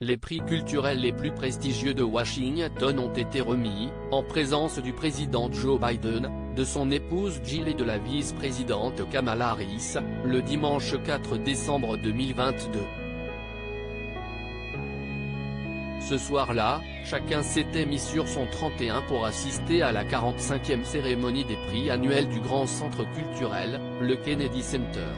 les prix culturels les plus prestigieux de Washington ont été remis, en présence du président Joe Biden, de son épouse Jill et de la vice-présidente Kamala Harris, le dimanche 4 décembre 2022. Ce soir-là, chacun s'était mis sur son 31 pour assister à la 45e cérémonie des prix annuels du grand centre culturel, le Kennedy Center.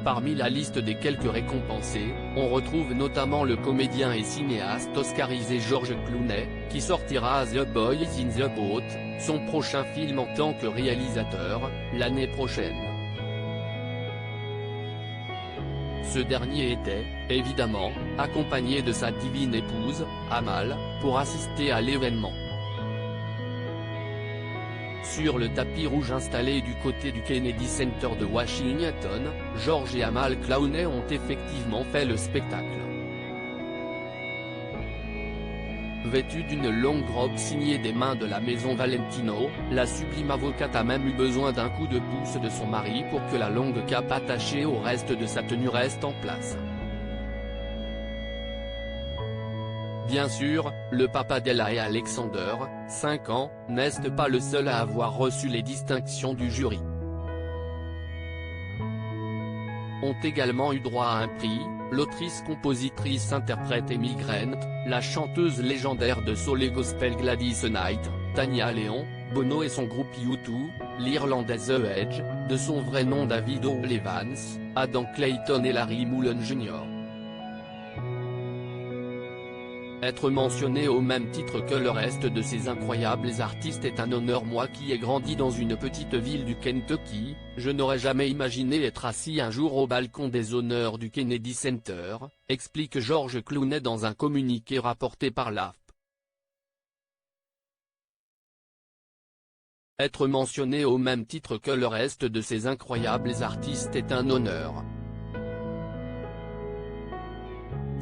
Parmi la liste des quelques récompensés, on retrouve notamment le comédien et cinéaste oscarisé George Clooney, qui sortira The Boys in the Boat, son prochain film en tant que réalisateur, l'année prochaine. Ce dernier était, évidemment, accompagné de sa divine épouse, Amal, pour assister à l'événement. Sur le tapis rouge installé du côté du Kennedy Center de Washington, George et Amal Clooney ont effectivement fait le spectacle. Vêtue d'une longue robe signée des mains de la maison Valentino, la sublime avocate a même eu besoin d'un coup de pouce de son mari pour que la longue cape attachée au reste de sa tenue reste en place. Bien sûr, le papa d'Ella et Alexander, 5 ans, n'est pas le seul à avoir reçu les distinctions du jury. Ont également eu droit à un prix, l'autrice-compositrice-interprète Amy Grant, la chanteuse légendaire de soul et gospel Gladys Knight, Tania Leon, Bono et son groupe U2, l'Irlandaise The Edge, de son vrai nom David Hall Evans, Adam Clayton et Larry Mullen Jr. Être mentionné au même titre que le reste de ces incroyables artistes est un honneur. Moi qui ai grandi dans une petite ville du Kentucky, je n'aurais jamais imaginé être assis un jour au balcon des honneurs du Kennedy Center, explique George Clooney dans un communiqué rapporté par l'AFP. Être mentionné au même titre que le reste de ces incroyables artistes est un honneur.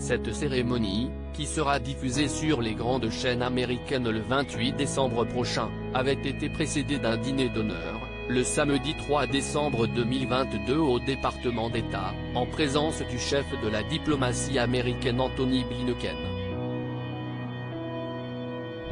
Cette cérémonie, qui sera diffusée sur les grandes chaînes américaines le 28 décembre prochain, avait été précédée d'un dîner d'honneur, le samedi 3 décembre 2022 au département d'État, en présence du chef de la diplomatie américaine Anthony Blinken.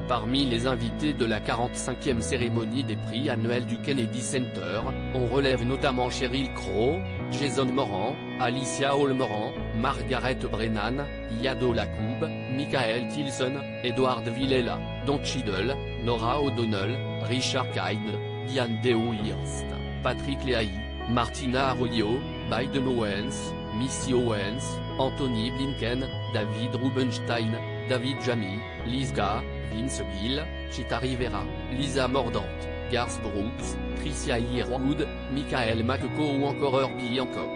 Parmi les invités de la 45e cérémonie des prix annuels du Kennedy Center, on relève notamment Sheryl Crow, Jason Moran, Alicia Olmoran, Margaret Brennan, Yado Lacoub, Michael Tilson, Edward Villela, Don Cheadle, Nora O'Donnell, Richard Kind, Diane Dewhurst, Patrick Leahy, Martina Arroyo, Biden Owens, Missy Owens, Anthony Blinken, David Rubenstein, David Jamy, Liz Gah, Vince Gill, Chita Rivera, Lisa Mordaunt, Garth Brooks, Tricia Yearwood, Michael McCaw ou encore Herbie Hancock.